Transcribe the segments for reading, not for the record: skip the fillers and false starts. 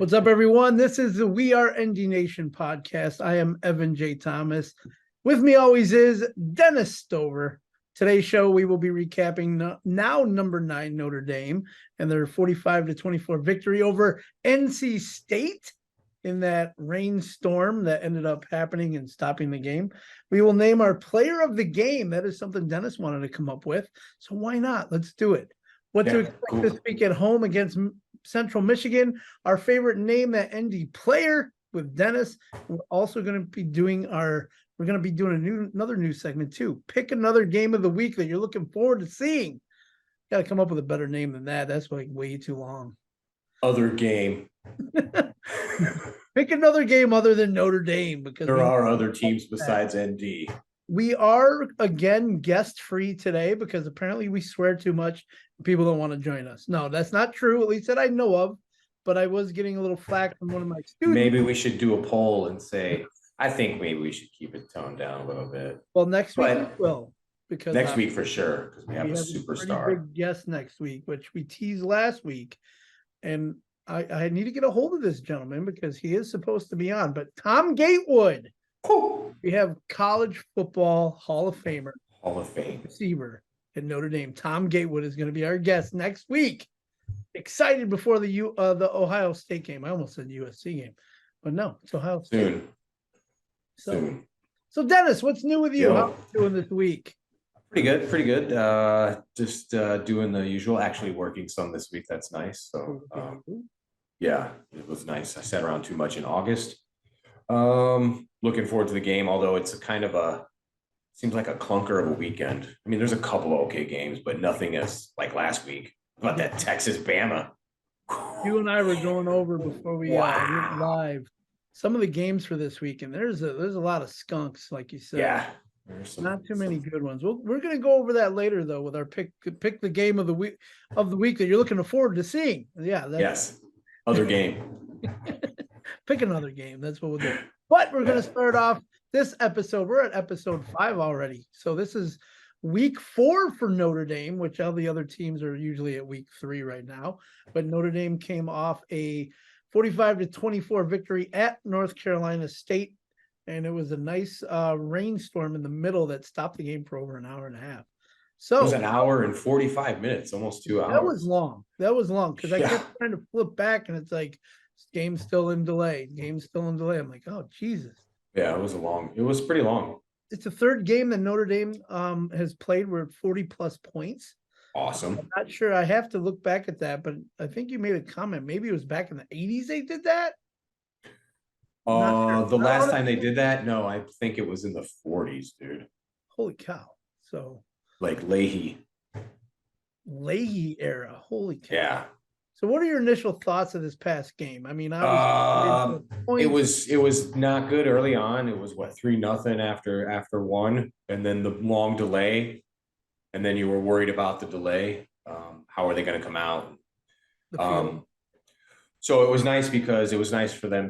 What's up, everyone? This is the We Are ND Nation podcast. I am Evan J. Thomas. With me always is Dennis Stover. Today's show, we will be recapping now number 9 Notre Dame and their 45-24 victory over NC State in that rainstorm that ended up happening and stopping the game. We will name our player of the game. That is something Dennis wanted to come up with. So why not? Let's do it. What to expect this week at home against Central Michigan, our favorite name that ND player with Dennis. We're also going to be doing another new segment too. Pick another game of the week that you're looking forward to seeing. Got to come up with a better name than that. That's like way too long. Other game. Pick another game other than Notre Dame, because there are other teams besides ND. We are again guest free today because apparently we swear too much. People don't want to join us. No, that's not true. At least that I know of. But I was getting a little flack from one of my students. Maybe we should do a poll and say, I think maybe we should keep it toned down a little bit. Well, next week we will. Because next week for sure, because we have a superstar. Pretty big guest next week, which we teased last week. And I need to get a hold of this gentleman because he is supposed to be on. But Tom Gatewood. We have college football Hall of Famer. Hall of Fame. Receiver at Notre Dame. Tom Gatewood is going to be our guest next week. Excited before the Ohio State game. I almost said USC game. But no, it's Ohio State. Soon. So Dennis, what's new with you? How are you doing this week? Pretty good. Just doing the usual, actually working some this week. That's nice. So yeah, it was nice. I sat around too much in August. Looking forward to the game, although it's seems like a clunker of a weekend. I mean, there's a couple of okay games, but nothing as like last week. About that Texas Bama. You and I were going over before we went live some of the games for this week, and there's a lot of skunks, like you said. Yeah. Not too many good ones. We're going to go over that later, though, with our pick the game of the week that you're looking forward to seeing. Yeah. Yes. Other game. Pick another game. That's what we'll do. But we're going to start off this episode. We're at episode 5 already. So this is week 4 for Notre Dame, which all the other teams are usually at week 3 right now. But Notre Dame came off a 45-24 victory at North Carolina State. And it was a nice rainstorm in the middle that stopped the game for over an hour and a half. So it was an hour and 45 minutes, almost 2 hours. That was long because I kept trying to flip back, and it's like, game's still in delay. I'm like, oh, Jesus. Yeah, it was pretty long. It's the third game that Notre Dame has played where 40-plus points. Awesome. I'm not sure. I have to look back at that, but I think you made a comment. Maybe it was back in the 80s they did that. The last time they did that, no, I think it was in the 40s, dude. Holy cow. So like Leahy era. Holy cow. Yeah. So what are your initial thoughts of this past game? I mean, it was not good early on. It was 3-0 after 1, and then the long delay, and then you were worried about the delay. How are they going to come out? So it was nice because it was nice for them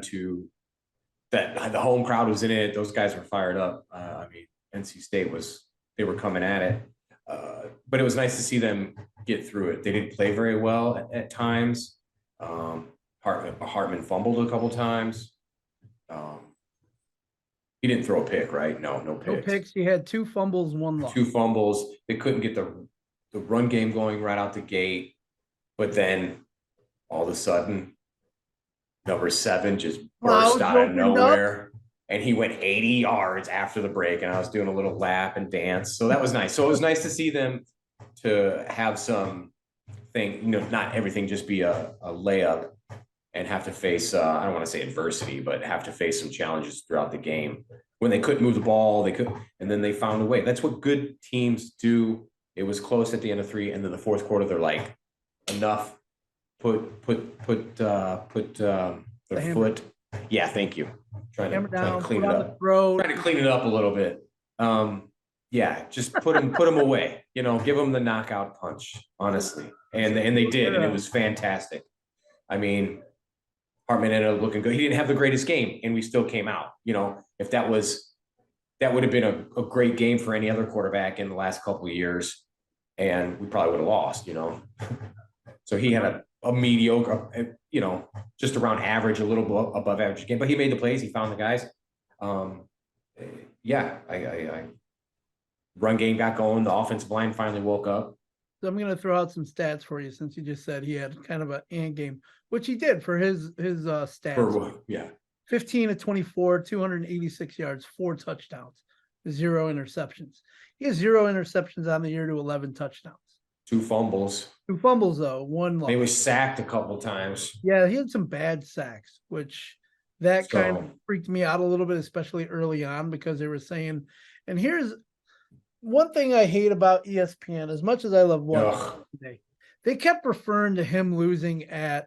that the home crowd was in it. Those guys were fired up. I mean, NC State they were coming at it. But it was nice to see them get through it. They didn't play very well at times. Hartman fumbled a couple times. He didn't throw a pick, right? No picks. No picks. He had 2 fumbles, 1 loss. 2 fumbles. They couldn't get the run game going right out the gate. But then all of a sudden, number 7 just burst out of nowhere. And he went 80 yards after the break, and I was doing a little lap and dance. So that was nice. So it was nice to see them to have some thing, not everything just be a layup and have to face, I don't want to say adversity, but have to face some challenges throughout the game. When they couldn't move the ball, and then they found a way. That's what good teams do. It was close at the end of 3, and then the fourth quarter, they're like, enough, put their foot. Yeah, thank you. Trying to clean it up. Trying to clean it up a little bit. Yeah, just put them away. Give them the knockout punch, honestly. And they did, and it was fantastic. I mean, Hartman ended up looking good. He didn't have the greatest game, and we still came out. If that would have been a great game for any other quarterback in the last couple of years, and we probably would have lost. So he had a mediocre, just around average, a little above average game, but he made the plays. He found the guys. Yeah, I run game got going. The offensive line finally woke up. So I'm going to throw out some stats for you since you just said he had kind of an ant game, which he did for his stats. Yeah. 15 to 24, 286 yards, 4 touchdowns, 0 interceptions. He has 0 interceptions on the year to 11 touchdowns. 2 fumbles. 2 fumbles, though. 1 loss. He was sacked a couple times. Yeah, he had some bad sacks, which kind of freaked me out a little bit, especially early on, because they were saying, and here's one thing I hate about ESPN, as much as I love watching today, they kept referring to him losing at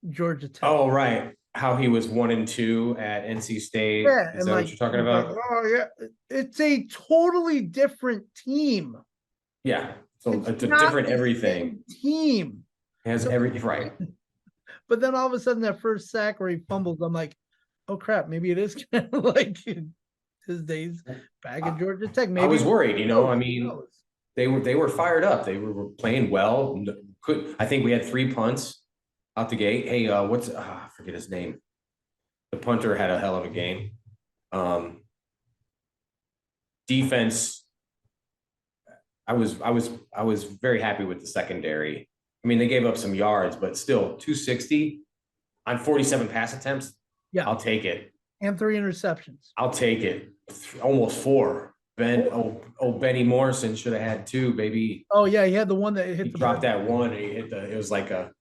Georgia Tech. Oh, right. How he was 1-2 at NC State. Yeah, is that what you're talking about? Oh, yeah. It's a totally different team. Yeah. So it's a different everything. Team. It has everything, right. But then all of a sudden, that first sack where he fumbles, I'm like, oh, crap, maybe it is kind of like his days back at Georgia Tech. Maybe I was worried, I mean, they were fired up. They were playing well. I think we had 3 punts out the gate. Hey, I forget his name. The punter had a hell of a game. Defense, I was very happy with the secondary. I mean, they gave up some yards, but still 260 on 47 pass attempts. Yeah, I'll take it. And 3 interceptions. I'll take it. Almost 4. Benny Morrison should have had 2, baby. Oh yeah, he had the one that hit. He dropped that one. And he hit it was like a.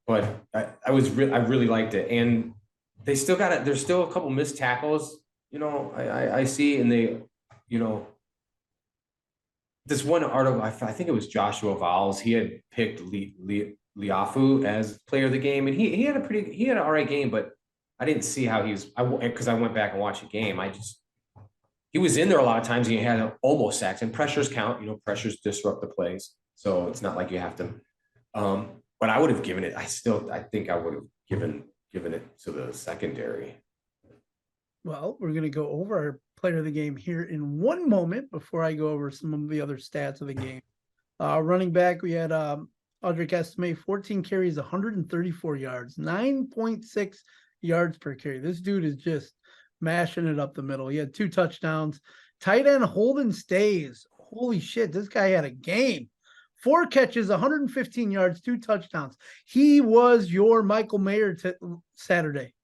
But I really liked it, and they still got it. There's still a couple missed tackles. I see, and they, this one article. I think it was Joshua Vowles. He had picked Liafu as player of the game, and he had an all right game, but I didn't see how because I went back and watched the game. He was in there a lot of times. And he had almost sacks, and pressures count. Pressures disrupt the plays, so it's not like you have to. But I would have given it. I think I would have given it to the secondary. Well, we're going to go over our player of the game here in one moment before I go over some of the other stats of the game. Running back, we had Audric Estime, 14 carries, 134 yards, 9.6 yards per carry. This dude is just mashing it up the middle. He had 2 touchdowns. Tight end Holden Stays. Holy shit, this guy had a game. 4 catches, 115 yards, 2 touchdowns. He was your Michael Mayer Saturday.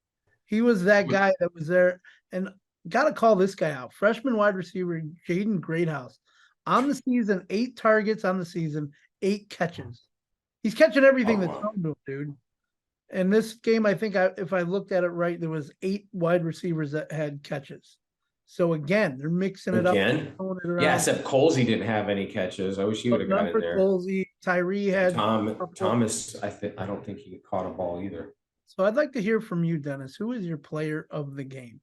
He was that guy that was there. And got to call this guy out. Freshman wide receiver Jaden Greathouse. On the season, 8 targets on the season, 8 catches. He's catching everything that's thrown to him, dude. And this game, I think if I looked at it right, there was 8 wide receivers that had catches. So again, they're mixing it up. Yeah, except Colsey didn't have any catches. I wish he would have got in there. Colsey, Tyree had Thomas. I don't think he caught a ball either. So I'd like to hear from you, Dennis. Who is your player of the game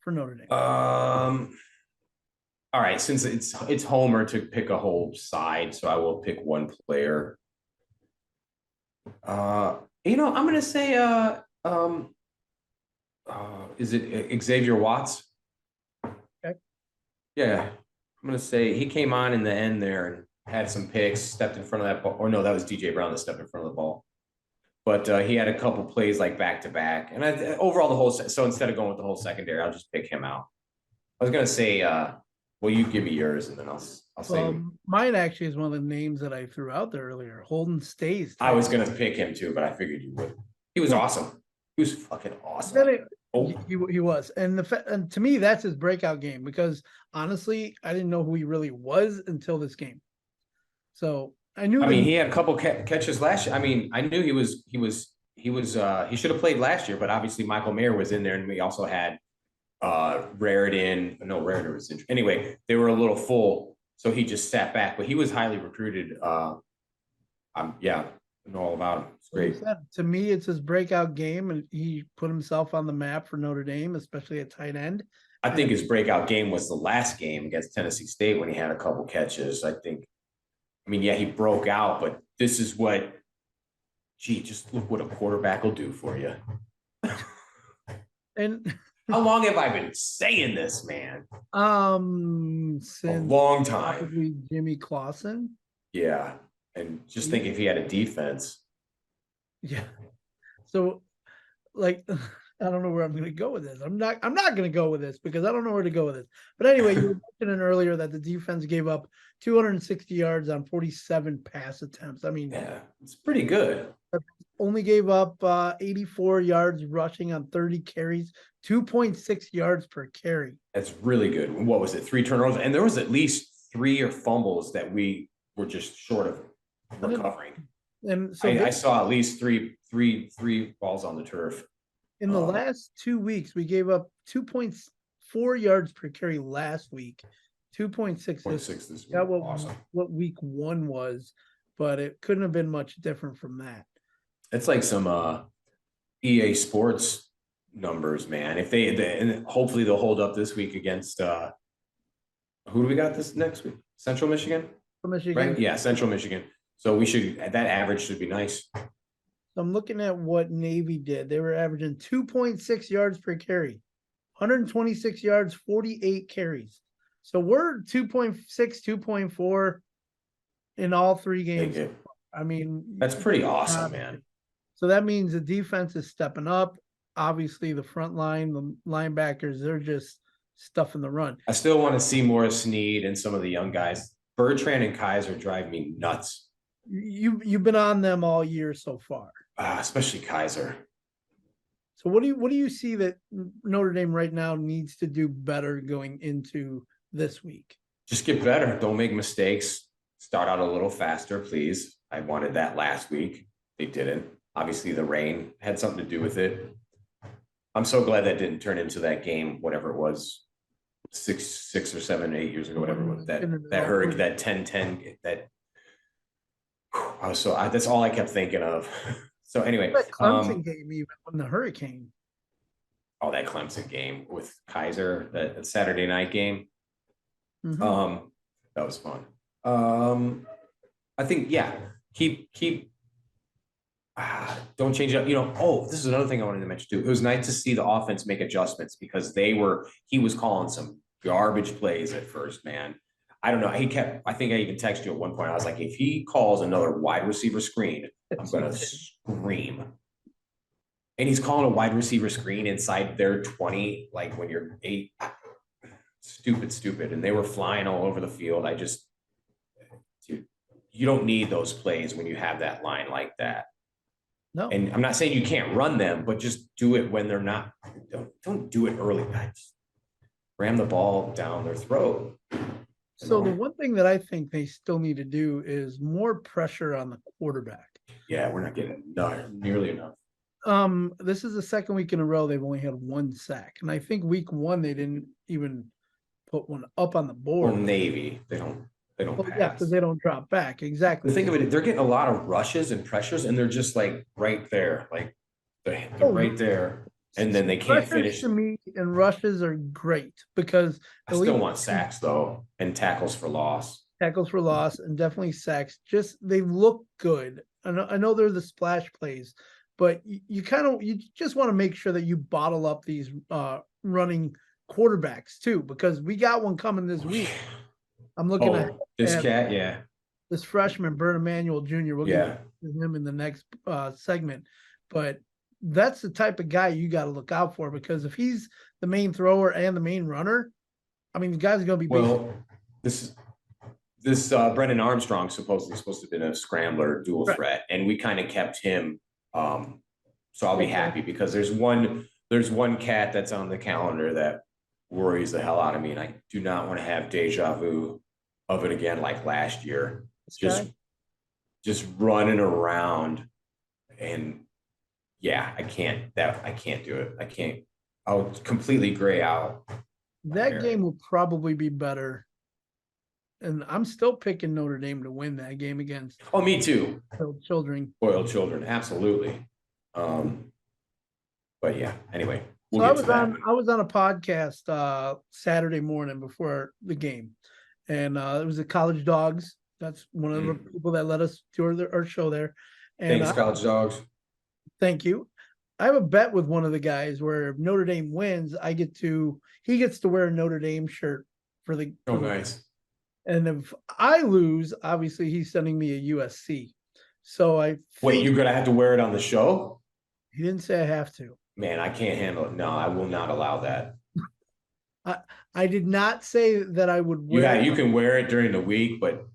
for Notre Dame? All right, since it's Homer to pick a whole side, so I will pick one player. I'm gonna say is it Xavier Watts? Okay. Yeah, I'm gonna say he came on in the end there and had some picks, stepped in front of that ball. Or no, that was DJ Brown that stepped in front of the ball. But he had a couple plays like back to back, and overall so instead of going with the whole secondary, I'll just pick him out. I was gonna say, well, you give me yours, and then I'll say mine. Actually, is one of the names that I threw out there earlier. Holden Stays. I was gonna pick him too, but I figured you would. He was awesome. He was fucking awesome. He was, and to me, that's his breakout game, because honestly, I didn't know who he really was until this game. So I knew. He had a couple catches last year. I knew he should have played last year, but obviously Michael Mayer was in there, and we also had Raritan. No, Raritan was injured. Anyway, they were a little full, so he just sat back. But he was highly recruited. Yeah, I know all about him. It's great. To me, it's his breakout game, and he put himself on the map for Notre Dame, especially at tight end. I think his breakout game was the last game against Tennessee State when he had a couple catches. Yeah, he broke out, but this is what, just look what a quarterback will do for you. And how long have I been saying this, man? Since a long time. Probably Jimmy Clausen. Yeah, and just think if he had a defense. Yeah. So, like, I don't know where I'm going to go with this. I'm not going to go with this because I don't know where to go with this. But anyway, you were mentioning earlier that the defense gave up 260 yards on 47 pass attempts. I mean, Yeah, it's pretty good. only gave up 84 yards rushing on 30 carries, 2.6 yards per carry. That's really good. What was it? 3 turnovers, and there was at least 3 or fumbles that we were just short of recovering. And so I saw at least three balls on the turf. in the last 2 weeks, we gave up 2.4 yards per carry last week, 2.6 this week. Got Awesome. What week 1 was, but it couldn't have been much different from that. It's like some EA Sports numbers, man. If they and hopefully they'll hold up this week against who do we got this next week? Central Michigan? Michigan. Right? Yeah, Central Michigan. So we should that average should be nice. So I'm looking at what Navy did. They were averaging 2.6 yards per carry, 126 yards, 48 carries. So we're 2.6, 2.4 in all 3 games. I mean, that's pretty awesome, man. So that means the defense is stepping up. Obviously, the front line, the linebackers, they're just stuffing the run. I still want to see more of Snead and some of the young guys. Bertrand and Kaiser drive me nuts. You've been on them all year so far, especially Kaiser. So what do you see that Notre Dame right now needs to do better going into this week? Just get better. Don't make mistakes. Start out a little faster, please. I wanted that last week. They didn't. Obviously, the rain had something to do with it. I'm so glad that didn't turn into that game, whatever it was, 6 or 7, 8 years ago, whatever it was. That hurricane, that 10-10, that I was so that's all I kept thinking of. So anyway, that Clemson game, even when the hurricane. Oh, that Clemson game with Kaiser, that Saturday night game. Mm-hmm. That was fun. I think, yeah, keep don't change it up. This is another thing I wanted to mention too. It was nice to see the offense make adjustments because he was calling some garbage plays at first, man. I don't know. I think I even texted you at one point. I was like, if he calls another wide receiver screen, I'm going to scream. And he's calling a wide receiver screen inside their 20, like when you're 8. Stupid. And they were flying all over the field. Dude, you don't need those plays when you have that line like that. No. And I'm not saying you can't run them, but just do it when they're not. Don't do it early. Just ram the ball down their throat. So the one thing that I think they still need to do is more pressure on the quarterback. Yeah, we're not getting nearly enough. This is the second week in a row they've only had 1 sack, and I think week 1 they didn't even put one up on the board. Well, Navy, they don't pass. Yeah, because they don't drop back. Exactly. The thing of it, they're getting a lot of rushes and pressures, and they're just like right there, like they're right there, and then they can't finish. To me, and rushes are great because I still want sacks though, and tackles for loss. Tackles for loss, and definitely sacks. Just they look good. I know they're the splash plays, but you just want to make sure that you bottle up these running quarterbacks too, because we got one coming this week. I'm looking at this freshman, Bert Emanuel Jr. We'll get to him in the next segment, but that's the type of guy you got to look out for, because if he's the main thrower and the main runner, I mean, the guy's going to be this Brennan Armstrong supposedly supposed to have been a scrambler, dual threat, and we kind of kept him. So I'll be happy because there's one cat that's on the calendar that worries the hell out of me, and I do not want to have deja vu of it again like last year. Just running around, and I can't do it. I'll completely gray out. That game will probably be better. And I'm still picking Notre Dame to win that game against. Oh, me too. Spoiled children, absolutely. But yeah, anyway. I was on a podcast Saturday morning before the game, and it was the College Dogs. That's one of the people that let us tour our show there. And thanks, College Dogs. Thank you. I have a bet with one of the guys where if Notre Dame wins, he gets to wear a Notre Dame shirt for the. Oh, nice. And if I lose, obviously he's sending me a USC. So I Wait, you're gonna have to wear it on the show? He didn't say I have to. Man, I can't handle it. No, I will not allow that. I did not say that I would wear it. You can wear it during the week, but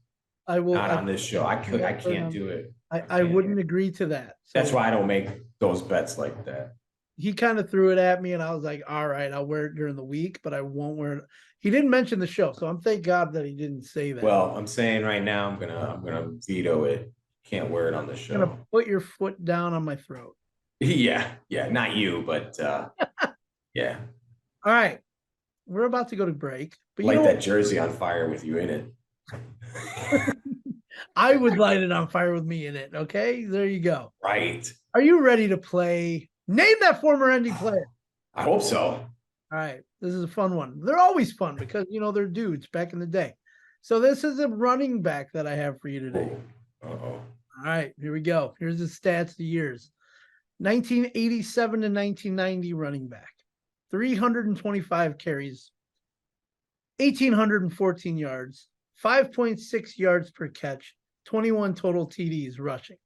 I will not on this show. I can't do it. I wouldn't agree to that. So that's why I don't make those bets like that. He kind of threw it at me, and I was like, all right, I'll wear it during the week, but I won't wear it. He didn't mention the show, so I'm thank God that he didn't say that. Well, I'm saying right now I'm gonna veto it. Can't wear it on the show. I'm gonna put your foot down on my throat. Yeah, not you, but yeah. All right. We're about to go to break. But light that jersey on fire with you in it. I would light it on fire with me in it. Okay, there you go. Right. Are you ready to play? Name that former ND player. I hope so. All right. This is a fun one. They're always fun because, they're dudes back in the day. So this is a running back that I have for you today. Uh-oh. All right, here we go. Here's the stats, the years. 1987 to 1990 running back. 325 carries. 1,814 yards. 5.6 yards per catch. 21 total TDs rushing.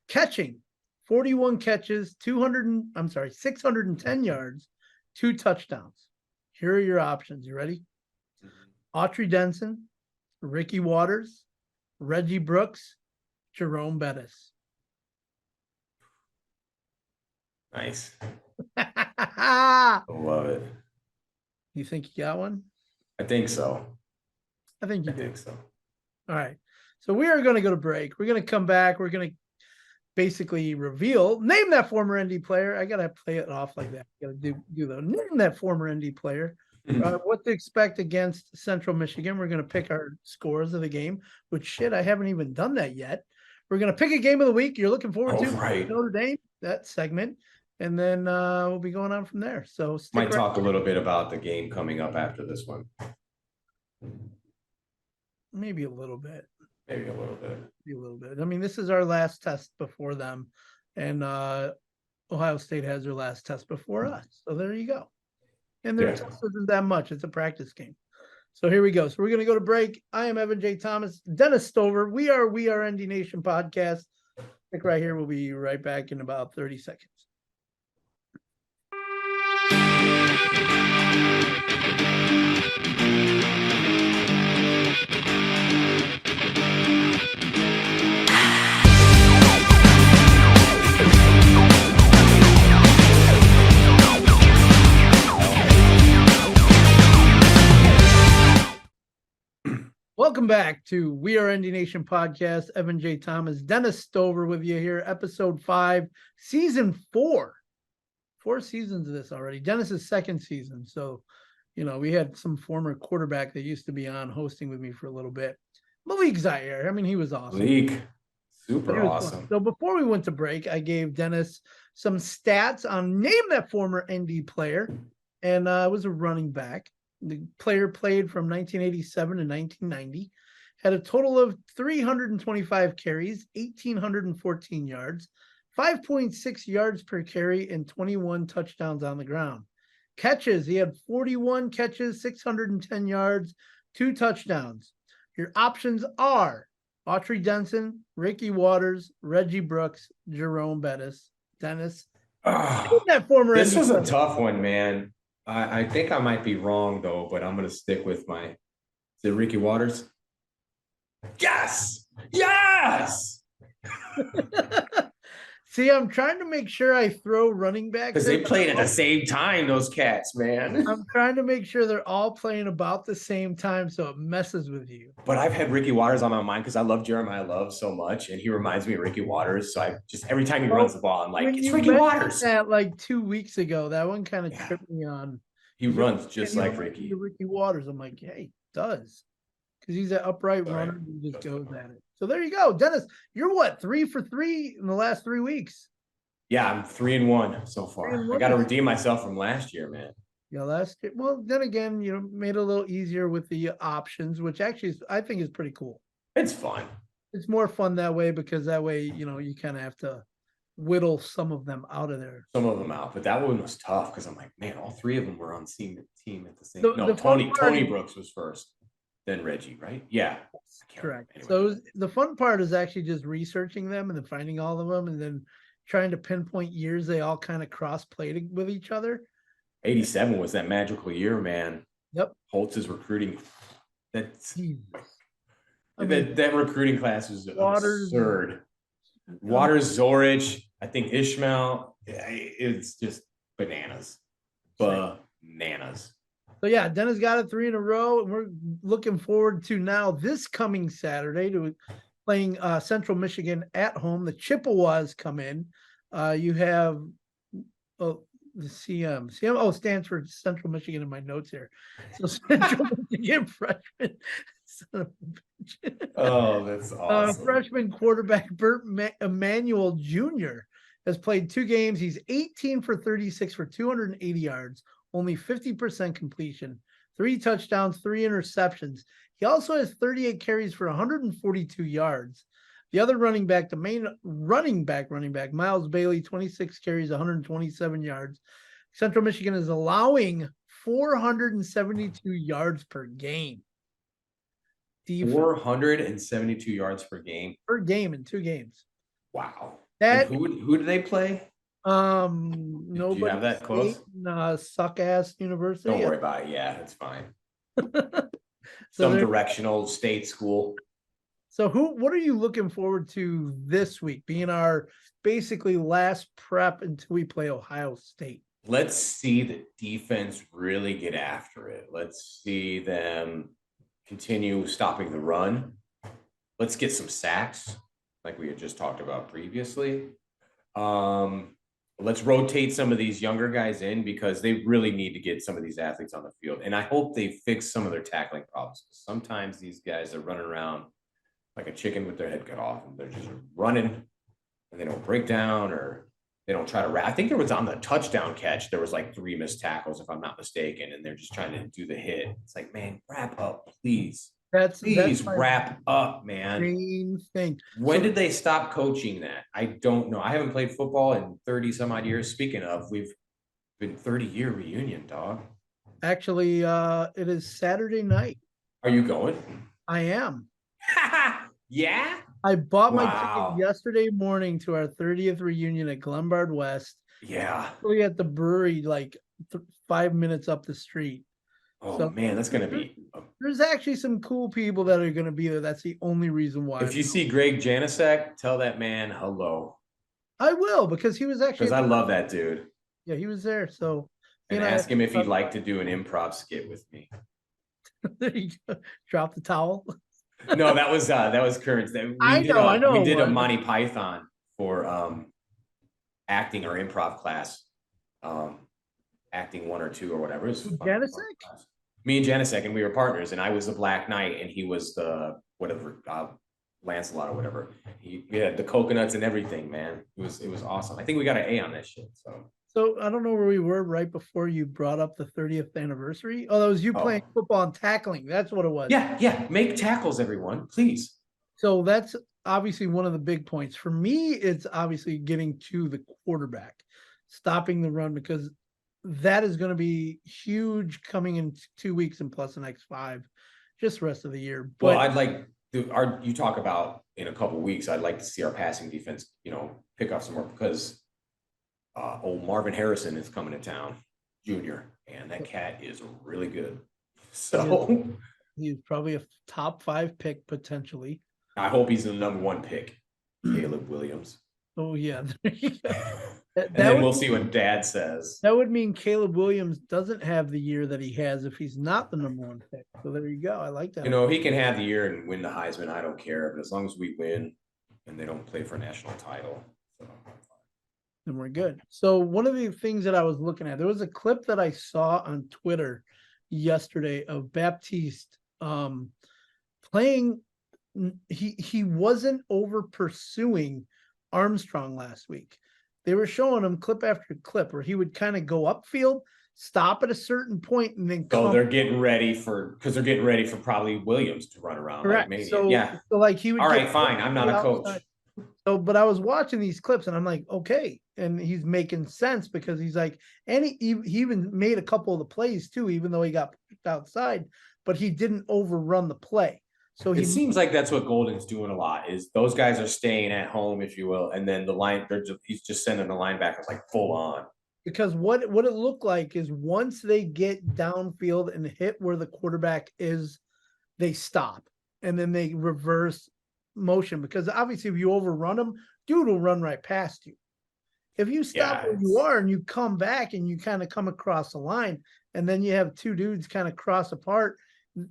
Catching. 41 catches, 610 yards, 2 touchdowns. Here are your options. You ready? Autry Denson, Ricky Waters, Reggie Brooks, Jerome Bettis. Nice. I love it. You think you got one? I think so. I think you do. so. All right. So we are going to go to break. We're going to come back. We're going to basically name that former ND player. I gotta play it off like that. Gotta do the name that former ND player. What to expect against Central Michigan. We're gonna pick our scores of the game. Which I haven't even done that yet. We're gonna pick a game of the week you're looking forward to. Right. Notre Dame, that segment, and then we'll be going on from there. So might talk a little bit about the game coming up after this one. Maybe a little bit. Maybe a little bit. A little bit. I mean, this is our last test before them, and Ohio State has their last test before us. So there you go. And their test isn't that much. It's a practice game. So here we go. So we're going to go to break. I am Evan J. Thomas, Dennis Stover. We are ND Nation podcast. Stick right here. We'll be right back in about 30 seconds. Welcome back to We Are ND Nation podcast. Evan J. Thomas, Dennis Stover with you here. Episode 5, season 4. 4 seasons of this already. Dennis's second season. So, we had some former quarterback that used to be on hosting with me for a little bit. Malik Zaire. I mean, he was awesome. Malik, super awesome. Fun. So before we went to break, I gave Dennis some stats on name that former ND player. And it was a running back. The player played from 1987 to 1990, had a total of 325 carries, 1,814 yards, 5.6 yards per carry, and 21 touchdowns on the ground. Catches, he had 41 catches, 610 yards, 2 touchdowns. Your options are Autry Denson, Ricky Waters, Reggie Brooks, Jerome Bettis. Dennis. This was a tough one, man. I think I might be wrong though, but I'm gonna stick with is it Ricky Waters? Yes! See, I'm trying to make sure I throw running backs because they played at the same time, those cats, man. I'm trying to make sure they're all playing about the same time so it messes with you. But I've had Ricky Waters on my mind because I love Jeremiah Love so much, and he reminds me of Ricky Waters. So I just every time he runs the ball, I'm like, it's Ricky Waters. That like 2 weeks ago, that one kind of tripped me on. He runs just like Ricky. Ricky Waters. I'm like, yeah, he does. Because he's an upright runner and he just goes at it. So there you go. Dennis, you're what, 3 for 3 in the last 3 weeks? Yeah, I'm 3-1 so far. I got to redeem myself from last year, man. Yeah, last year. Well, then again, made it a little easier with the options, which actually I think is pretty cool. It's fun. It's more fun that way because that way, you kind of have to whittle some of them out of there. Some of them out, but that one was tough because I'm like, man, all 3 of them were on the team at the same. No, Tony Brooks was first. then Reggie, right? Yeah. Correct. Anyway. So the fun part is actually just researching them and then finding all of them and then trying to pinpoint years they all kind of cross played with each other. 87 was that magical year, man. Yep. Holtz's recruiting. That's I mean, that recruiting class was absurd. Waters, Zorich, I think Ishmael. It's just bananas. Bananas. So yeah, Dennis got it 3 in a row, and we're looking forward to now this coming Saturday to playing Central Michigan at home. The Chippewas come in. You have the CM. CM stands for Central Michigan in my notes here. So Central Michigan freshman. Oh, that's awesome. Freshman quarterback Burt Emanuel Jr. has played 2 games. He's 18 for 36 for 280 yards. Only 50% completion, 3 touchdowns, 3 interceptions. He also has 38 carries for 142 yards. The other running back, the main running back, Miles Bailey, 26 carries, 127 yards. Central Michigan is allowing 472 yards per game. 472 yards per game. Per game in 2 games. Wow. And who do they play? Nobody. Do you have that close? Suck ass university. Don't worry about it. Yeah, it's fine. So some directional state school. So what are you looking forward to this week, being our basically last prep until we play Ohio State? Let's see the defense really get after it. Let's see them continue stopping the run. Let's get some sacks like we had just talked about previously. Let's rotate some of these younger guys in because they really need to get some of these athletes on the field. And I hope they fix some of their tackling problems. Sometimes these guys are running around like a chicken with their head cut off, and they're just running and they don't break down or they don't try to wrap. I think there was on the touchdown catch, there was like 3 missed tackles, if I'm not mistaken, and they're just trying to do the hit. It's like, man, wrap up, please. Please wrap up, man. Main thing. When did they stop coaching that? I don't know. I haven't played football in 30 some odd years. Speaking of, we've been 30-year reunion, dog. Actually, it is Saturday night. Are you going? I am. Yeah? I bought my ticket yesterday morning to our 30th reunion at Glenbard West. Yeah. We at the brewery like 5 minutes up the street. Oh, so, man, that's going to be... There's actually some cool people that are going to be there. That's the only reason why. If you see Greg Janicek, tell that man hello. I will, because he was actually... Because I love that dude. Yeah, he was there, so... And ask him if he'd like to do an improv skit with me. There you go. Drop the towel. No, that was Currents. I know. We did a Monty Python for acting or improv class. Acting 1 or 2 or whatever. It was Janicek? Me and Janicek, and we were partners, and I was the Black Knight, and he was the whatever Lancelot or whatever. We had the coconuts and everything, man. It was awesome. I think we got an A on that shit. So I don't know where we were right before you brought up the 30th anniversary. Oh, that was you playing football and tackling. That's what it was. Yeah. Make tackles, everyone, please. So that's obviously one of the big points. For me, it's obviously getting to the quarterback, stopping the run, because that is going to be huge coming in 2 weeks and plus the next 5, just the rest of the year. But, well, I'd like you talk about in a couple of weeks, I'd like to see our passing defense, pick up some more, because old Marvin Harrison is coming to town, Jr., and that cat is really good. So he's probably a top 5 pick potentially. I hope he's the number 1 pick, Caleb Williams. Oh yeah. And then we'll see what Dad says. That would mean Caleb Williams doesn't have the year that he has if he's not the number 1 pick. So there you go. I like that. He can have the year and win the Heisman. I don't care, but as long as we win and they don't play for a national title, then we're good. So one of the things that I was looking at, there was a clip that I saw on Twitter yesterday of Baptiste playing. He wasn't over pursuing Armstrong last week. They were showing him clip after clip where he would kind of go upfield, stop at a certain point, and then they're getting ready for probably Williams to run around. Correct. Like so like he would. All right, fine. I'm not a coach. So, but I was watching these clips and I'm like, okay. And he's making sense because he's like, and he even made a couple of the plays too, even though he got pushed outside. but he didn't overrun the play. So it seems like that's what Golden's doing a lot. Is those guys are staying at home, if you will, and then he's just sending the linebackers like full on. Because what it looked like is once they get downfield and hit where the quarterback is, they stop and then they reverse motion. Because obviously, if you overrun them, dude will run right past you. If you stop where you are and you come back and you kind of come across the line, and then you have two dudes kind of cross apart,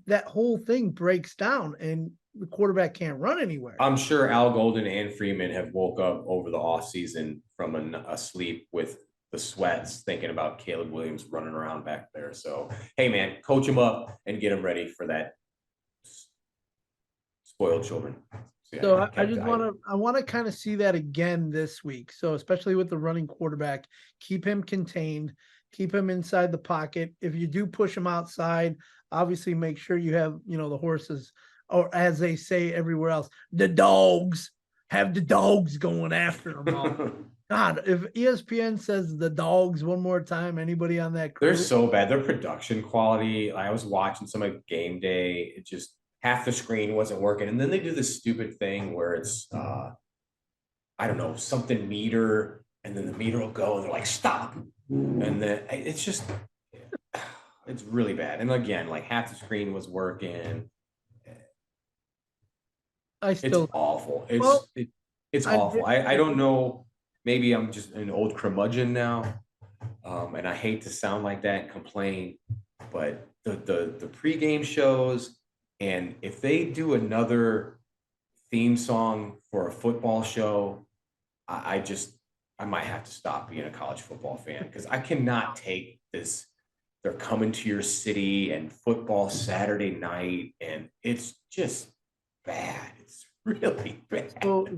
that whole thing breaks down and the quarterback can't run anywhere. I'm sure Al Golden and Freeman have woke up over the offseason from a sleep with the sweats thinking about Caleb Williams running around back there. So, hey, man, coach him up and get him ready for that spoiled children. So I want to kind of see that again this week. So especially with the running quarterback, keep him contained, keep him inside the pocket. If you do push him outside, obviously make sure you have, the horses, or as they say everywhere else, the dogs. Have the dogs going after them all. God, if ESPN says the dogs one more time, anybody on that crew, they're so bad. Their production quality. I was watching some of Game Day. It just half the screen wasn't working, and then they do this stupid thing where it's I don't know, something meter, and then the meter will go, and they're like stop, and then it's just it's really bad. And again, like half the screen was working. It's awful. It's awful. I don't know. Maybe I'm just an old curmudgeon now, and I hate to sound like that and complain, but the pregame shows, and if they do another theme song for a football show, I might have to stop being a college football fan, because I cannot take this. They're coming to your city and football Saturday night, and it's just bad. It's really bad.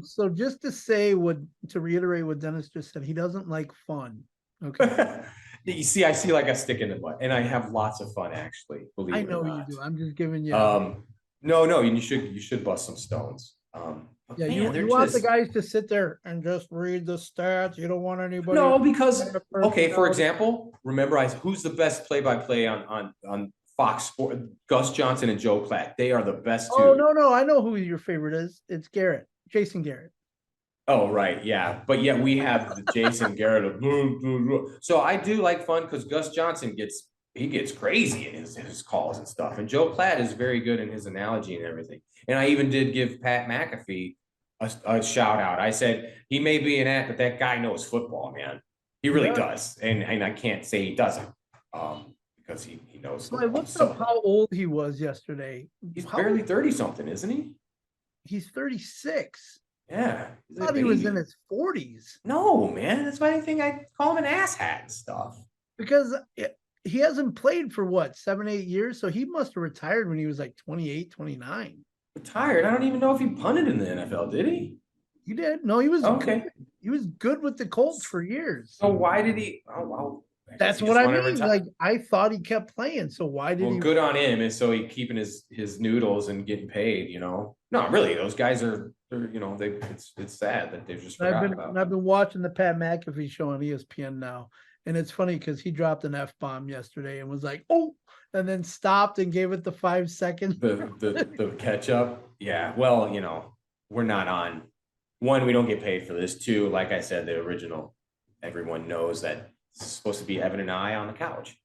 So just to reiterate what Dennis just said, he doesn't like fun. Okay. You see, I see like a stick in the butt, and I have lots of fun, actually. Believe it or not. You do. I'm just giving you. No, you should bust some stones. Yeah, man, you want the guys to sit there and just read the stats. You don't want anybody. No, because okay, for example, remember who's the best play-by-play on Fox Sports? Gus Johnson and Joe Platt. They are the best two. Oh no, I know who your favorite is. It's Garrett, Jason Garrett. Oh right, yeah, but yet we have the Jason Garrett. So I do like fun because Gus Johnson gets crazy in his calls and stuff, and Joe Platt is very good in his analogy and everything. And I even did give Pat McAfee a shout out. I said he may be an act, but that guy knows football, man. He really does, and I can't say he doesn't, because he knows. What's up? How old he was yesterday? He's barely 30-something, isn't he? He's 36. Yeah, I thought he was in his 40s. No, man, that's why I think I call him an asshat and stuff. Because he hasn't played for 7-8 years, so he must have retired when he was like 28, 29. Retired? I don't even know if he punted in the NFL, did he? He did. No, he was okay. Good. He was good with the Colts for years. So why did he? Oh well. That's what I mean. Like I thought he kept playing. So why did he? Good on him. And so he keeping his noodles and getting paid. No, really, those guys are. It's sad that they've just. I've been watching the Pat McAfee show on ESPN now, and it's funny because he dropped an F-bomb yesterday and was like, "Oh," and then stopped and gave it the 5 seconds. The catch up. Yeah. Well, we're not on. One, we don't get paid for this. Two, like I said, the original. Everyone knows that it's supposed to be Evan and I on the couch,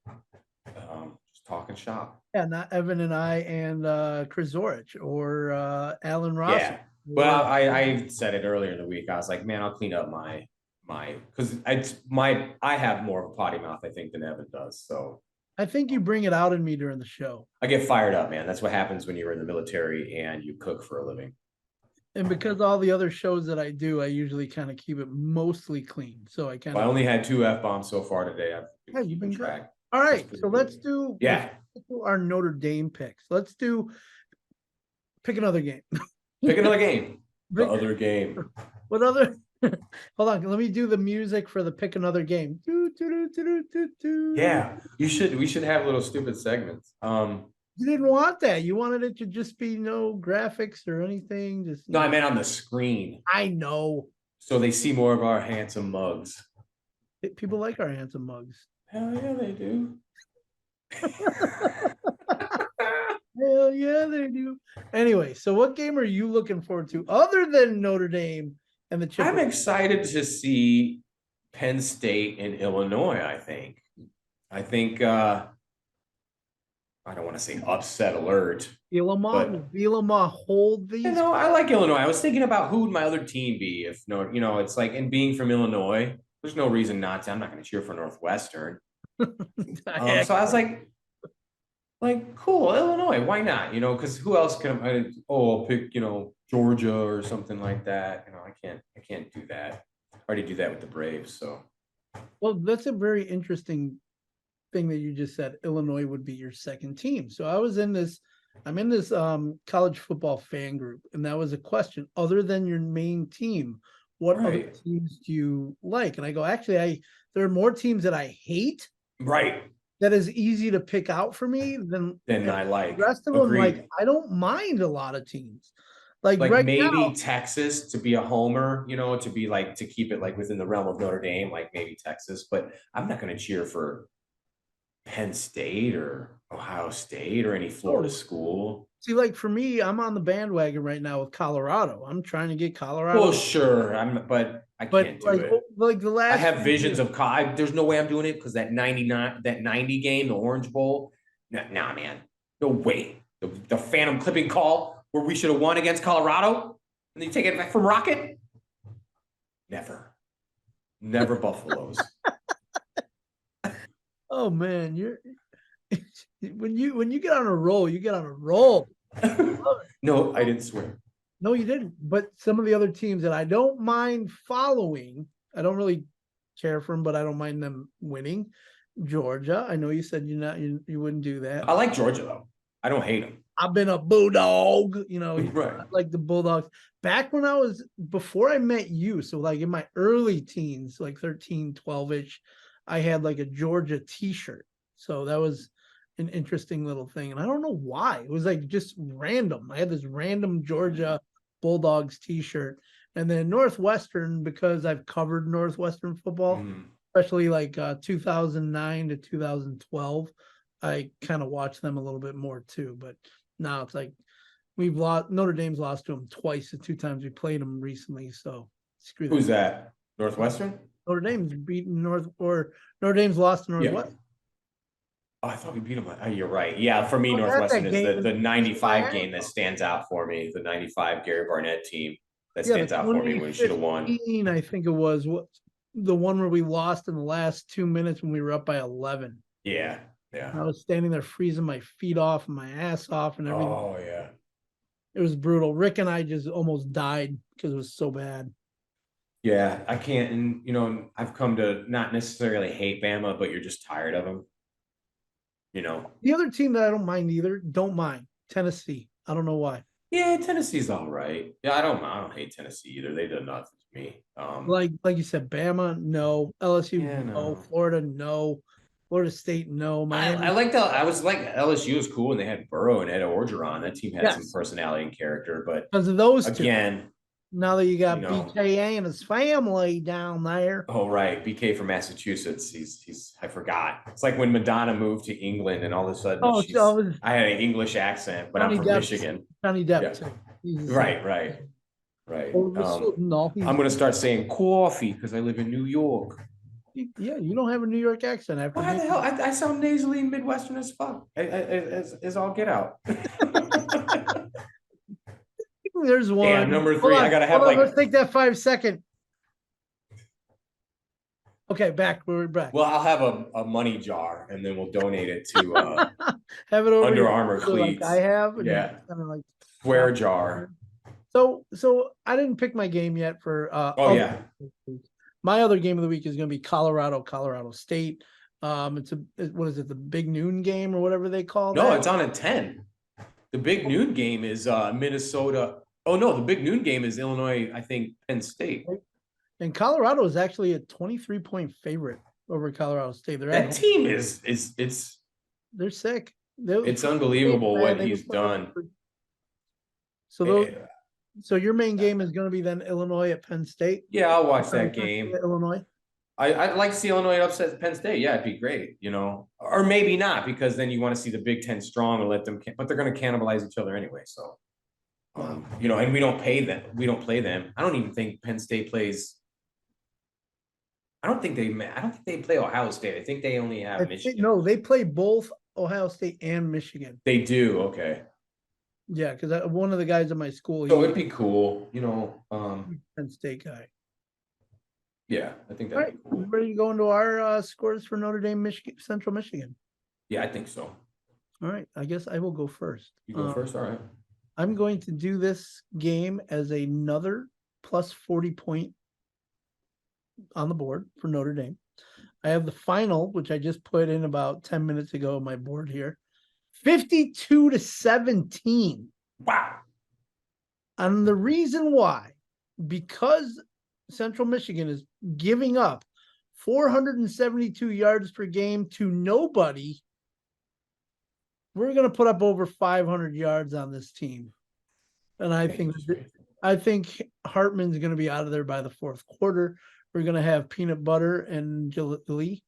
just talking shop. Yeah, not Evan and I and Chris Zorich or Alan Ross. Yeah. Well, I said it earlier in the week. I was like, man, I'll clean up my because I have more of a potty mouth, I think, than Evan does. So I think you bring it out in me during the show. I get fired up, man. That's what happens when you're in the military and you cook for a living. And because all the other shows that I do, I usually kind of keep it mostly clean. So I I only had 2 F-bombs so far today. You've been track. All right, so let's do our Notre Dame picks. Let's pick another game. Pick another game. The other game. What other? Hold on. Let me do the music for the pick another game. Yeah, we should have little stupid segments. You didn't want that. You wanted it to just be no graphics or anything. No, I meant on the screen. I know. So they see more of our handsome mugs. People like our handsome mugs. Hell yeah, they do. Hell yeah, they do. Anyway, so what game are you looking forward to other than Notre Dame and the chip? I'm excited to see Penn State and Illinois, I think I don't want to say upset alert, but Bielema hold these. I like Illinois. I was thinking about who would my other team be if no, it's like, and being from Illinois, there's no reason not to. I'm not going to cheer for Northwestern. So I was like, cool, Illinois, why not? Because who else can I'll pick, Georgia or something like that. I can't do that. I already do that with the Braves. So well, that's a very interesting thing that you just said. Illinois would be your second team. So I'm in this college football fan group, and that was a question. Other than your main team, what other teams do you like? And I go, actually, there are more teams that I hate. Right. That is easy to pick out for me than I like. The rest of them, like, I don't mind a lot of teams. Like right maybe now, Texas to be a homer, to be like, to keep it like within the realm of Notre Dame, like maybe Texas, but I'm not going to cheer for Penn State or Ohio State or any Florida school. See, like for me, I'm on the bandwagon right now with Colorado. I'm trying to get Colorado. Well, sure, but I can't do it. Like the last, I have visions of there's no way I'm doing it because that 90 game, the Orange Bowl. Nah, man, no way. The phantom clipping call where we should have won against Colorado, and you take it back from Rocket. Never Buffaloes. Oh man, you're when you get on a roll, you get on a roll. No, I didn't swear. No, you didn't. But some of the other teams that I don't mind following, I don't really care for them, but I don't mind them winning. Georgia, I know you said you wouldn't do that. I like Georgia though. I don't hate them. I've been a Bulldog, right. Like the Bulldogs. Back when before I met you, so like in my early teens, like 13, 12-ish, I had like a Georgia t-shirt. So that was an interesting little thing. And I don't know why. It was like just random. I had this random Georgia Bulldogs t-shirt. And then Northwestern, because I've covered Northwestern football, especially like 2009 to 2012, I kind of watched them a little bit more too. But now it's like Notre Dame's lost to them twice, the 2 times we played them recently. So screw them. Who's that? Northwestern? Notre Dame's beaten Notre Dame's lost to Northwestern. Yeah. Oh, I thought we beat them. Oh, you're right. Yeah, for me, Northwestern is the 95 game that stands out for me. The 95 Gary Barnett team that stands out for me when we should have won. I think it was the one where we lost in the last 2 minutes when we were up by 11. Yeah. I was standing there freezing my feet off and my ass off and everything. Oh, yeah. It was brutal. Rick and I just almost died because it was so bad. Yeah, I can't. And, I've come to not necessarily hate Bama, but you're just tired of them. The other team that I don't mind, Tennessee. I don't know why. Yeah, Tennessee's all right. Yeah, I don't hate Tennessee either. They did nothing to me. Like you said, Bama, no. LSU, no. Florida, no. Florida State, no. Miami. I was like LSU was cool, and they had Burrow and Ed Orgeron. That team had some personality and character, but because of those again. Two. Now that you got BK and his family down there. Oh, right. BK from Massachusetts. I forgot. It's like when Madonna moved to England and all of a sudden I had an English accent, but I'm from Michigan. Johnny Depp. Yeah. Right. I'm going to start saying coffee because I live in New York. Yeah, you don't have a New York accent. Why the hell? I sound nasally and Midwestern as fuck. As all get out. There's one. Damn, number 3. I gotta have let's take that 5 second. Okay, we're back. Well, I'll have a money jar and then we'll donate it to have it over Under Armour cleats. Like I have. Yeah. Kind of like square jar. So I didn't pick my game yet for my other game of the week is gonna be Colorado State. What is it, the big noon game or whatever they call it? No, it's on at 10. The big noon game is Minnesota. Oh, no, the big noon game is Illinois, I think, Penn State. And Colorado is actually a 23-point favorite over Colorado State. That team is they're sick. It's unbelievable what he's done. So your main game is going to be then Illinois at Penn State? Yeah, I'll watch that game. Illinois? I'd like to see Illinois upset Penn State. Yeah, it'd be great, or maybe not, because then you want to see the Big Ten strong and let them, but they're going to cannibalize each other anyway. So, and we don't pay them. We don't play them. I don't even think Penn State plays. I don't think they play Ohio State. I think they only have Michigan. No, they play both Ohio State and Michigan. They do. Okay. Yeah, because one of the guys at my school. So it'd be cool, Penn State guy. Yeah, I think that'd be cool. Ready to go into our scores for Notre Dame, Michigan, Central Michigan? Yeah, I think so. All right, I guess I will go first. You go first, all right. I'm going to do this game as another plus 40 point on the board for Notre Dame. I have the final, which I just put in about 10 minutes ago on my board here. 52-17. Wow. And the reason why, because Central Michigan is giving up 472 yards per game to nobody, we're going to put up over 500 yards on this team. And I think Hartman's going to be out of there by the fourth quarter. We're going to have peanut butter and jelly.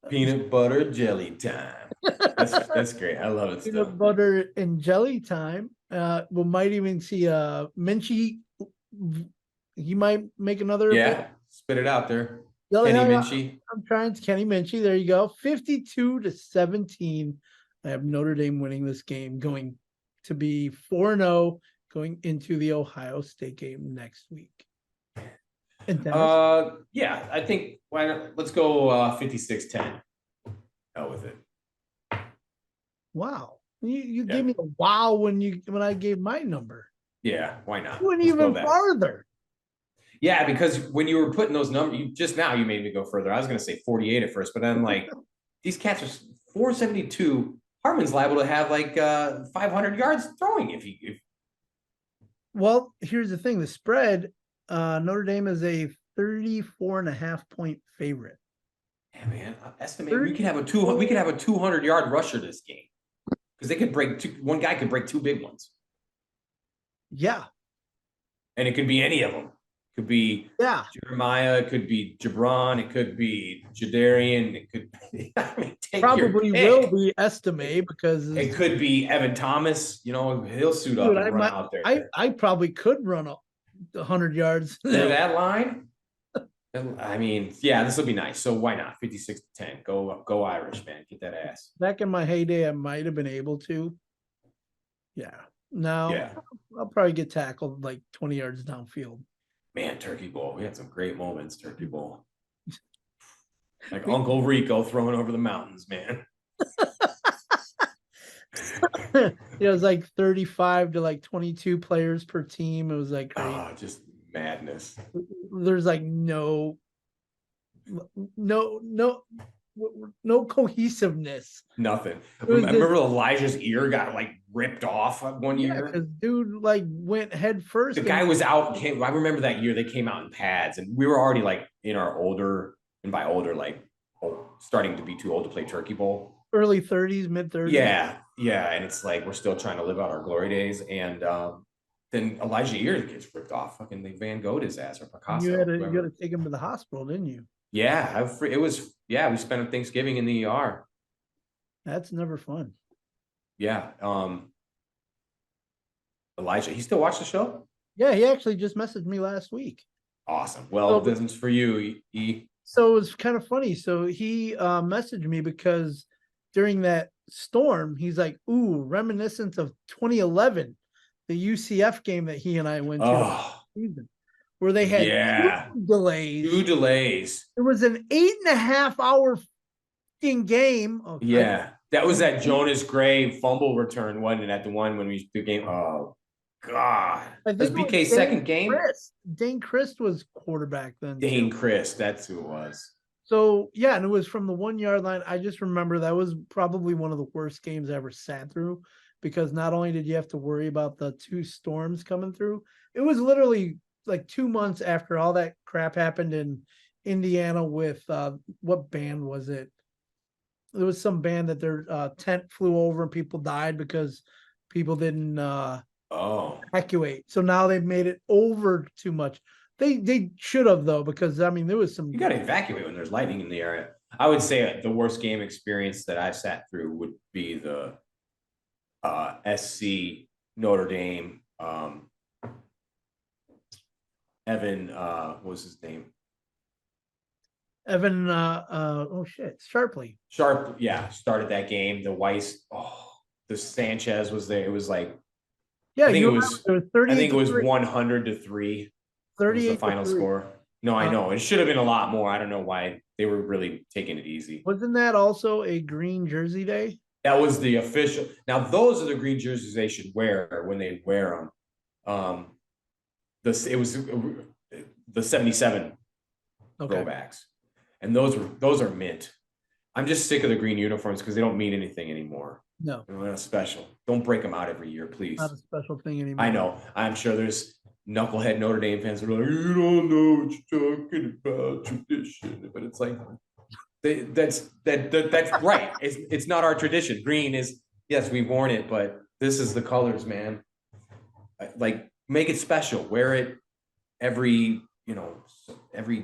Peanut butter jelly time. That's great. I love it. Peanut butter and jelly time. We might even see Minchie. He might make another. Yeah, spit it out there. Kenny Minchie. I'm trying to Kenny Minchie. There you go. 52-17. I have Notre Dame winning this game, going to be 4-0 going into the Ohio State game next week. Yeah, I think let's go 56-10. Hell with it. Wow. You gave me a wow when I gave my number. Yeah, why not? You went even farther. Yeah, because when you were putting those numbers, you made me go further. I was going to say 48 at first, but then these cats are 472. Hartman's liable to have 500 yards throwing if. Well, here's the thing: the spread. Notre Dame is a 34.5 point favorite. Yeah, man. Estimate we could have a 200-yard rusher this game because they could break one guy could break two big ones. Yeah, and it could be any of them. Could be Jeremiah, it could be Gibran, it could be Jadarian, it could be, probably will be Estime because it could be Evan Thomas, he'll suit up and run out there. I probably could run 100 yards through that line. I mean, yeah, this will be nice. So why not? 56-10. Go Irish, man. Get that ass. Back in my heyday, I might have been able to. Yeah. Now I'll probably get tackled 20 yards downfield. Man, Turkey Bowl. We had some great moments, Turkey Bowl. Uncle Rico throwing over the mountains, man. It was 35 to 22 players per team. It was crazy. Oh, just madness. There's no cohesiveness. Nothing. I remember Elijah's ear got ripped off one year. Because dude went head first. The guy was out. I remember that year they came out in pads, and we were already in our older, and by older starting to be too old to play Turkey Bowl. Early 30s, mid 30s. Yeah, and it's we're still trying to live out our glory days, and then Elijah's ear gets ripped off. Fucking they Van Gogh his ass or Picasso. You had to take him to the hospital, didn't you? Yeah, we spent Thanksgiving in the ER. That's never fun. Yeah. Elijah, he still watched the show? Yeah, he actually just messaged me last week. Awesome. Well, this is for you, E. So it was kind of funny. So he messaged me because during that storm, he's like, ooh, reminiscent of 2011, the UCF game that he and I went to where they had 2 delays. 2 delays. It was an 8.5 hour game. Yeah. That was that Jonas Gray fumble return, wasn't it? At the one when the game. Oh, God. That's BK's second game. Dane Christ was quarterback then. Dane Christ, that's who it was. So, yeah, and it was from the 1-yard line. I just remember that was probably one of the worst games I ever sat through because not only did you have to worry about the 2 storms coming through, it was literally 2 months after all that crap happened in Indiana with what band was it? There was some band that their tent flew over and people died because people didn't evacuate. So now they've made it over too much. They should have though, because I mean there was some. You got to evacuate when there's lightning in the area. I would say the worst game experience that I sat through would be the SC Notre Dame. Evan, what was his name? Evan, oh shit, Sharpley. Sharp, yeah, started that game. The Weiss, the Sanchez was there. It was like, Yeah, I think you it was, I think it was 100-3. It was the final score. No, I know it should have been a lot more. I don't know why they were really taking it easy. Wasn't that also a green jersey day? That was the official. Now those are the green jerseys they should wear when they wear them. It was the 77 throwbacks, and those are mint. I'm just sick of the green uniforms because they don't mean anything anymore. No, they're not special. Don't break them out every year, please. Not a special thing anymore. I know. I'm sure there's knucklehead Notre Dame fans that are like, you don't know what you're talking about, tradition. But it's like, that's right. It's not our tradition. Green is, yes, we've worn it, but this is the colors, man. Like, make it special. Wear it every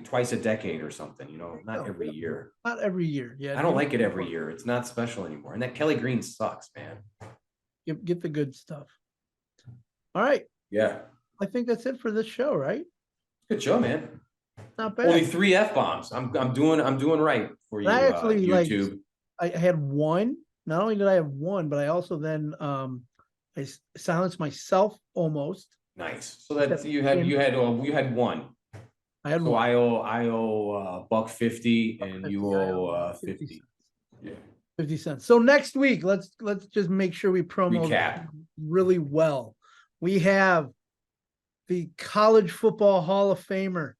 twice a decade or something, not every year. Not every year. Yeah. I don't like it every year. It's not special anymore. And that Kelly Green sucks, man. Get the good stuff. All right. Yeah. I think that's it for this show, right? Good show, man. Not bad. Only 3 F-bombs. I'm doing right for you, I actually YouTube. I had one. Not only did I have one, but I also then I silenced myself almost. Nice. So that you had one. I had so one. I owe $1.50 and you owe 50. Yeah. 50 cents. So next week, let's just make sure we promo really well. We have the College Football Hall of Famer,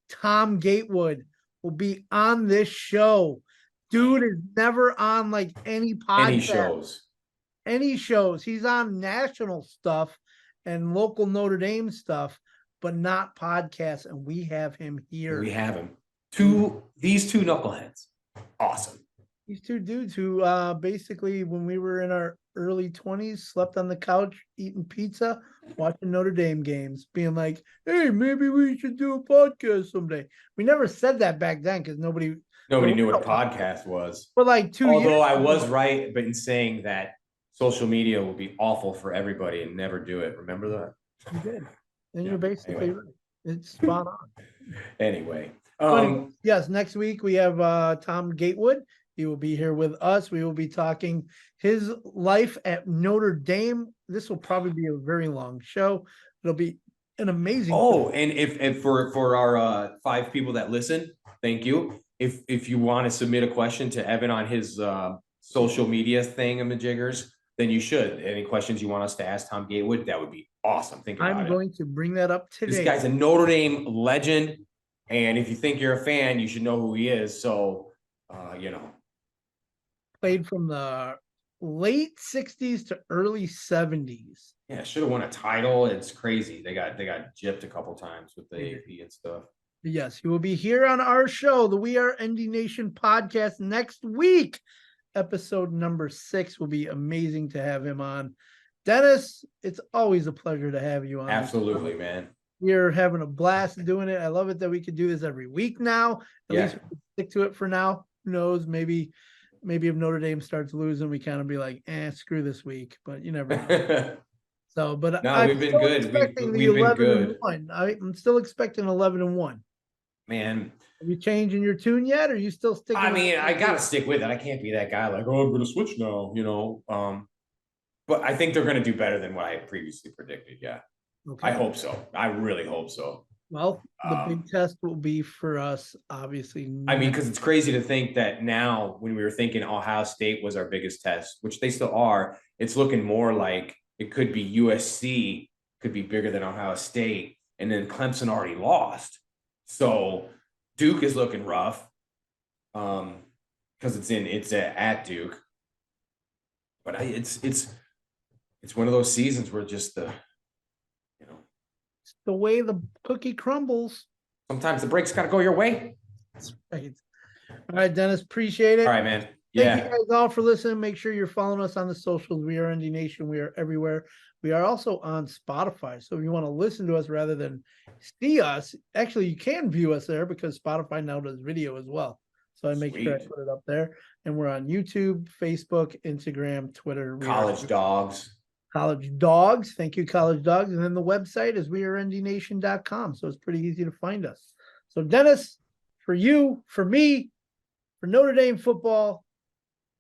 Tom Gatewood, will be on this show. Dude is never on like any podcast. Any shows. He's on national stuff and local Notre Dame stuff, but not podcasts. And we have him here. We have him. These two knuckleheads. Awesome. These two dudes who basically, when we were in our early 20s, slept on the couch, eating pizza, watching Notre Dame games, being like, hey, maybe we should do a podcast someday. We never said that back then because nobody knew what a podcast was. For like 2 years. Although I was right, but in saying that social media will be awful for everybody and never do it. Remember that? You did. And you're basically right. It's spot on. Anyway. Yes, next week we have Tom Gatewood. He will be here with us. We will be talking his life at Notre Dame. This will probably be a very long show. It'll be an amazing. And if for our 5 people that listen, thank you. If you want to submit a question to Evan on his social media thingamajiggers, then you should. Any questions you want us to ask Tom Gatewood, that would be awesome. I'm going to bring that up today. This guy's a Notre Dame legend, and if you think you're a fan, you should know who he is. So, Played from the late 60s to early 70s. Yeah, should have won a title. It's crazy. They got gypped a couple times with the AP and stuff. Yes, he will be here on our show, the We Are ND Nation podcast, next week. Episode number 6 will be amazing to have him on. Dennis, it's always a pleasure to have you on. Absolutely, man. We're having a blast doing it. I love it that we could do this every week now. At least we can stick to it for now. Who knows? Maybe if Notre Dame starts losing, we kind of be like, screw this week. But you never know. So, but no, we've been good. We've been good. I'm still expecting 11-1. Man, are you changing your tune yet? Or are you still sticking? I mean, I gotta stick with it. I can't be that guy like, oh, I'm gonna switch now, But I think they're gonna do better than what I previously predicted. Yeah. Okay. I hope so. I really hope so. Well, the big test will be for us, obviously. I mean, because it's crazy to think that now, when we were thinking Ohio State was our biggest test, which they still are, it's looking more like it could be USC, could be bigger than Ohio State, and then Clemson already lost. So Duke is looking rough, because it's at Duke. But it's one of those seasons where just it's the way the cookie crumbles. Sometimes the breaks got to go your way. That's right. All right, Dennis, appreciate it. All right, man. Thank you guys all for listening. Make sure you're following us on the socials. We are ND Nation. We are everywhere. We are also on Spotify. So if you want to listen to us rather than see us, actually, you can view us there because Spotify now does video as well. So I make sure I Sweet. put it up there. And we're on YouTube, Facebook, Instagram, Twitter. College dogs. College Dogs. Thank you, College Dogs. And then the website is wearendynation.com. So it's pretty easy to find us. So, Dennis, for you, for me, for Notre Dame football,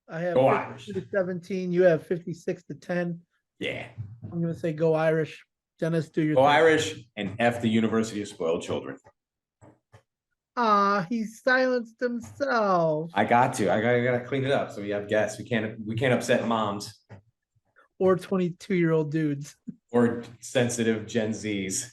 I have Go 52 Irish. to 17. You have 56 to 10. Yeah. I'm going to say go Irish. Dennis, do your Go thing. Irish and F the University of Spoiled Children. He silenced himself. I got to. I gotta clean it up so we have guests. We can't upset moms Or 22-year-old dudes. or sensitive Gen Zs.